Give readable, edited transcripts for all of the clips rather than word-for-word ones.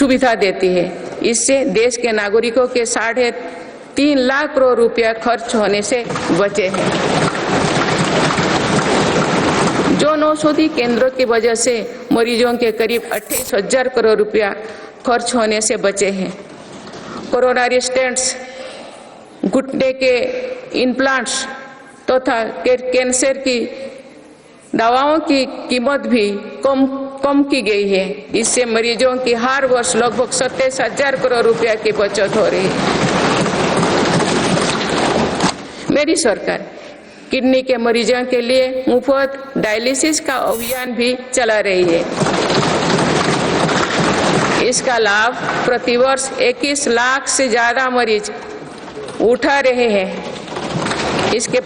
सुविधा देती है। इससे देश के नागरिकों के 3.5 लाख करोड़ रुपया खर्च होने से बचे हैं। जन औषधि केंद्रों की वजह से मरीजों के करीब 28,000 करोड़ रुपया खर्च होने से बचे हैं। कोरोनरी स्टेंट्स, घुटने के इम्प्लांट्स तथा कैंसर की दवाओं की कीमत भी कम की गई है। इससे मरीजों की हर वर्ष लगभग 27,000 करोड़ रुपया की बचत हो रही है। मेरी सरकार किडनी के मरीजों के लिए मुफ्त डायलिसिस का अभियान भी चला रही है। इसका लाभ प्रतिवर्ष 21 लाख से ज्यादा मरीज उठा रहे हैं। इसके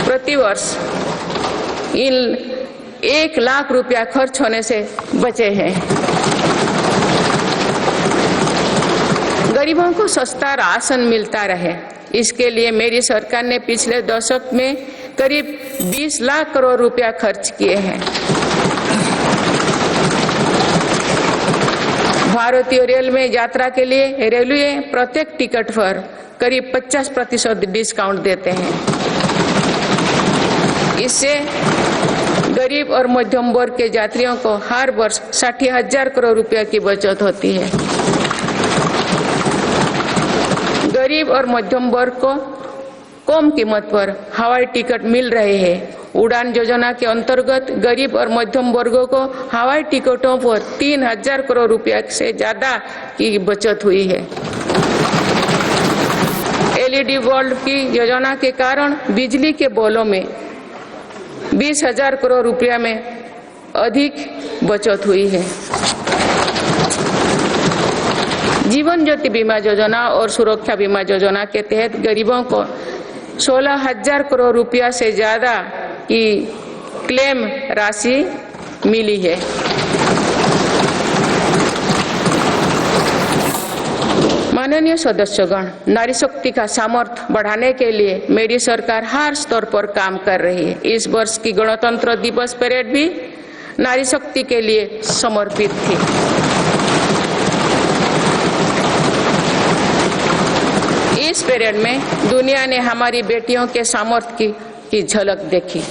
प्रतिवर्ष इन 1 लाख रुपया खर्च होने से बचे हैं। गरीबों को सस्ता राशन मिलता रहे, इसके लिए मेरी सरकार ने पिछले दशक में करीब 20 लाख करोड़ रुपया खर्च किए हैं। भारतीय रेल में यात्रा के लिए रेलवे प्रत्येक टिकट पर करीब 50% डिस्काउंट देते हैं। इससे गरीब और मध्यम वर्ग के यात्रियों को हर वर्ष 60,000 करोड़ रुपया की बचत होती है। गरीब और मध्यम वर्ग को कम कीमत पर हवाई टिकट मिल रहे हैं। उड़ान योजना के अंतर्गत गरीब और मध्यम वर्गों को हवाई टिकटों पर 3,000 करोड़ रुपया से ज्यादा की बचत हुई है। LED बल्ब की योजना के कारण बिजली के बिलों में 20,000 करोड़ रुपया में अधिक बचत हुई है। जीवन ज्योति बीमा योजना और सुरक्षा बीमा योजना के तहत गरीबों को 16,000 करोड़ रुपया से ज्यादा की क्लेम राशि मिली है। माननीय सदस्यगण, नारी शक्ति का सामर्थ्य बढ़ाने के लिए मेरी सरकार हर स्तर पर काम कर रही है। इस वर्ष की गणतंत्र दिवस परेड भी नारी शक्ति के लिए समर्पित थी। इस परेड में दुनिया ने हमारी बेटियों के सामर्थ्य की झलक देखी।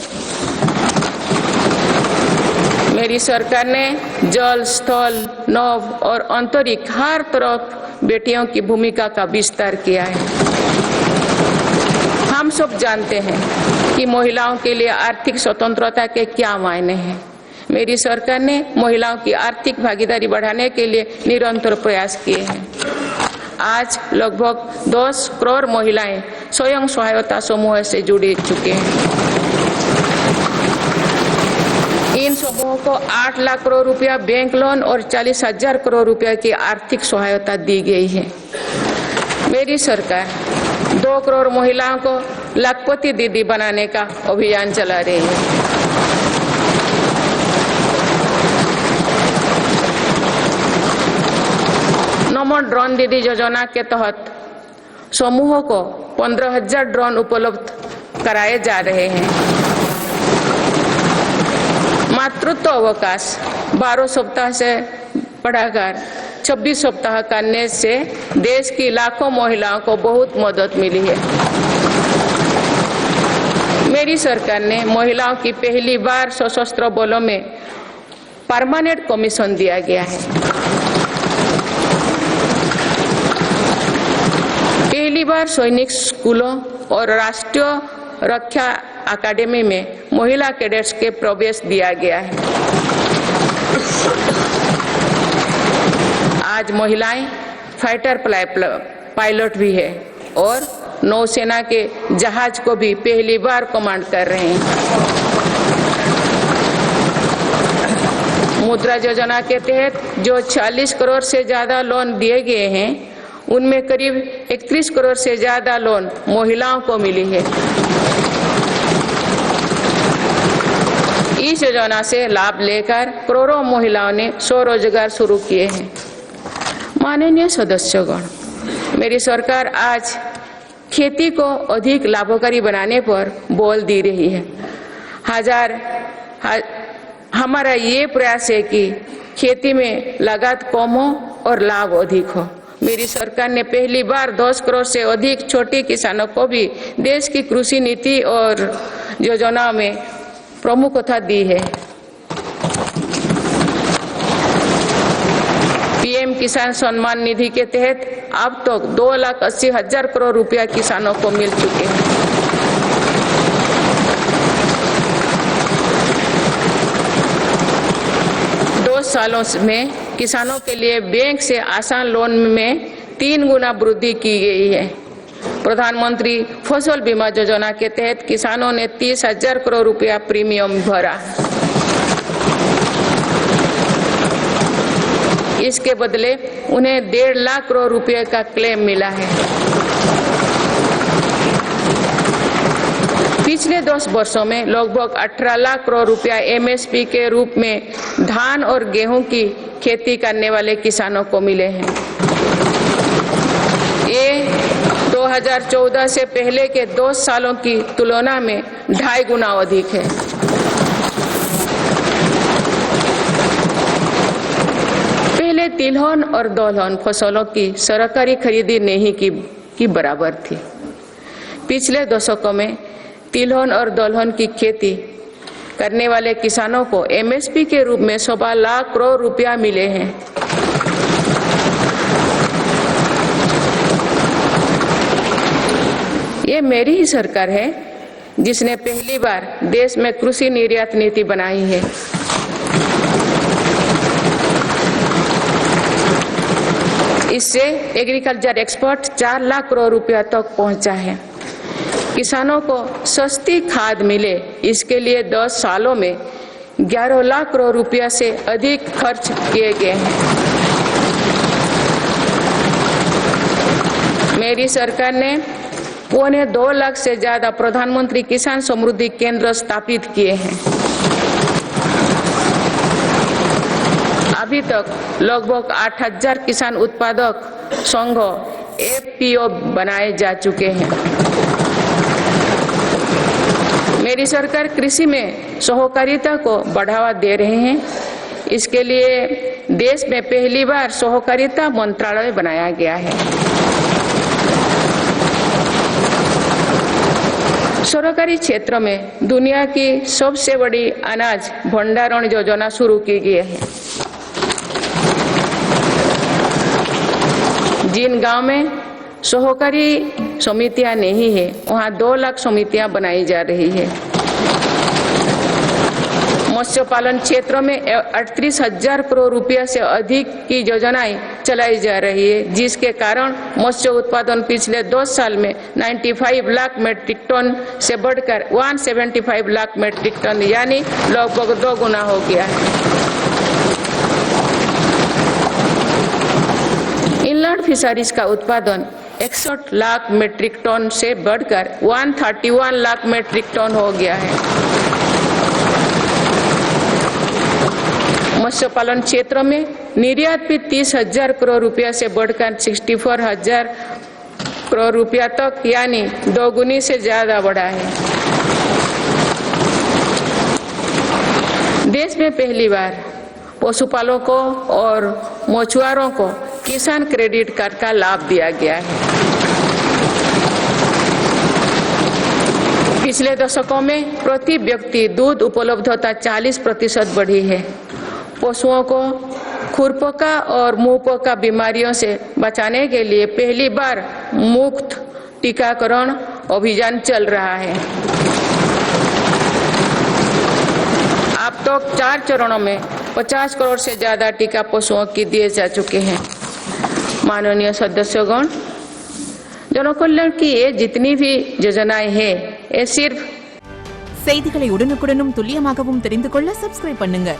मेरी सरकार ने जल, स्थल, नभ और अंतरिक्ष हर तरफ बेटियों की भूमिका का विस्तार किया है। हम सब जानते हैं कि महिलाओं के लिए आर्थिक स्वतंत्रता के क्या मायने हैं। मेरी सरकार ने महिलाओं की आर्थिक भागीदारी बढ़ाने के लिए निरंतर प्रयास किए हैं। आज लगभग 10 करोड़ महिलाएं स्वयं सहायता समूह से जुड़ चुके हैं। इन समूहों को 8 लाख करोड़ रुपया बैंक लोन और 40,000 करोड़ रुपया की आर्थिक सहायता दी गई है। मेरी सरकार 2 करोड़ महिलाओं को लाखपति दीदी बनाने का अभियान चला रही है। नमो ड्रोन दीदी योजना के तहत समूहों को 15,000 ड्रोन उपलब्ध कराए जा रहे हैं। मातृत्व अवकाश 12 सप्ताह से बढ़ाकर 26 सप्ताह करने से देश की लाखों महिलाओं को बहुत मदद मिली है। मेरी सरकार ने महिलाओं की पहली बार सशस्त्र बलों में परमानेंट कमीशन दिया गया है। पहली बार सैनिक स्कूलों और राष्ट्रीय रक्षा अकादमी में महिला कैडेट्स के प्रवेश दिया गया है। आज महिलाएं फाइटर पायलट भी है और नौसेना के जहाज को भी पहली बार कमांड कर रहे हैं। मुद्रा योजना के तहत जो 40 करोड़ से ज्यादा लोन दिए गए हैं, उनमें करीब 31 करोड़ से ज्यादा लोन महिलाओं को मिली है। इस योजना से लाभ लेकर करोड़ों महिलाओं ने स्वरोजगार शुरू किए हैं। माननीय सदस्यगण, मेरी सरकार आज खेती को अधिक लाभकारी बनाने पर बल दे रही है। हमारा ये प्रयास है कि खेती में लागत कम हो और लाभ अधिक हो। मेरी सरकार ने पहली बार 10 करोड़ से अधिक छोटे किसानों को भी देश की कृषि नीति और योजना में प्रमुखता दी है। पीएम किसान सम्मान निधि के तहत अब तक 2,80,000 करोड़ रुपया किसानों को मिल चुके हैं। सालों में किसानों के लिए बैंक से आसान लोन में 3 गुना वृद्धि की गई है। प्रधानमंत्री फसल बीमा योजना के तहत किसानों ने 30,000 करोड़ रुपया प्रीमियम भरा। इसके बदले उन्हें 1.5 लाख करोड़ रुपए का क्लेम मिला है। पिछले 10 वर्षों में लगभग 18 लाख करोड़ रुपया एमएसपी के रूप में धान और गेहूं की खेती करने वाले किसानों को मिले हैं। ये 2014 से पहले के 2 सालों की तुलना में 2.5 गुना अधिक है। पहले तिलहन और दलहन फसलों की सरकारी खरीदी नहीं की बराबर थी। पिछले दशकों में तिलहन और दलहन की खेती करने वाले किसानों को एमएसपी के रूप में 1.25 लाख करोड़ रुपया मिले हैं। ये मेरी ही सरकार है जिसने पहली बार देश में कृषि निर्यात नीति बनाई है। इससे एग्रीकल्चर एक्सपोर्ट 4 लाख करोड़ रुपया तक पहुंचा है। किसानों को सस्ती खाद मिले, इसके लिए 10 सालों में 11 लाख करोड़ रुपया से अधिक खर्च किए गए हैं। मेरी सरकार ने 1.25 लाख से ज्यादा प्रधानमंत्री किसान समृद्धि केंद्र स्थापित किए हैं। अभी तक लगभग 8,000 किसान उत्पादक संघ एफपीओ बनाए जा चुके हैं। मेरी सरकार कृषि में सहकारिता को बढ़ावा दे रहे हैं। इसके लिए देश में पहली बार सहकारिता मंत्रालय बनाया गया है। सरकारी क्षेत्र में दुनिया की सबसे बड़ी अनाज भंडारण योजना शुरू की गई है। जिन गांव में सहकारी समितियां नहीं है, वहां 2 लाख समितियां बनाई जा रही है। मत्स्य पालन क्षेत्र में 38,000 करोड़ रुपया से अधिक की योजनाएं चलाई जा रही है, जिसके कारण मत्स्य उत्पादन पिछले 2 साल में 95 लाख मीट्रिक टन से बढ़कर 175 लाख मीट्रिक टन यानी लगभग 2 गुना हो गया है। इनलैंड फिशरीज का उत्पादन 61 लाख मीट्रिक टन से बढ़कर 131 लाख मीट्रिक टन हो गया है। मत्स्य पालन क्षेत्र में निर्यात भी 30,000 करोड़ रुपया से बढ़कर 64,000 करोड़ रुपया तक यानी 2 गुनी से ज्यादा बढ़ा है। देश में पहली बार पशुपालकों और मछुआरों को किसान क्रेडिट कार्ड का लाभ दिया गया है। पिछले दशकों में प्रति व्यक्ति दूध उपलब्धता 40% बढ़ी है। पशुओं को खुरपका और मुंहपका बीमारियों से बचाने के लिए पहली बार मुफ्त टीकाकरण अभियान चल रहा है। अब तक 4 चरणों में 50 करोड़ से ज्यादा टीका पशुओं की दिए जा चुके हैं। माननीय सदस्यगण, जनकल्याण की ये जितनी भी योजनाएं हैं, ये सिर्फ செய்திகளை உடனுக்குடனும் துல்லியமாகவும் தெரிந்து கொள்ள சப்ஸ்கிரைப் பண்ணுங்க।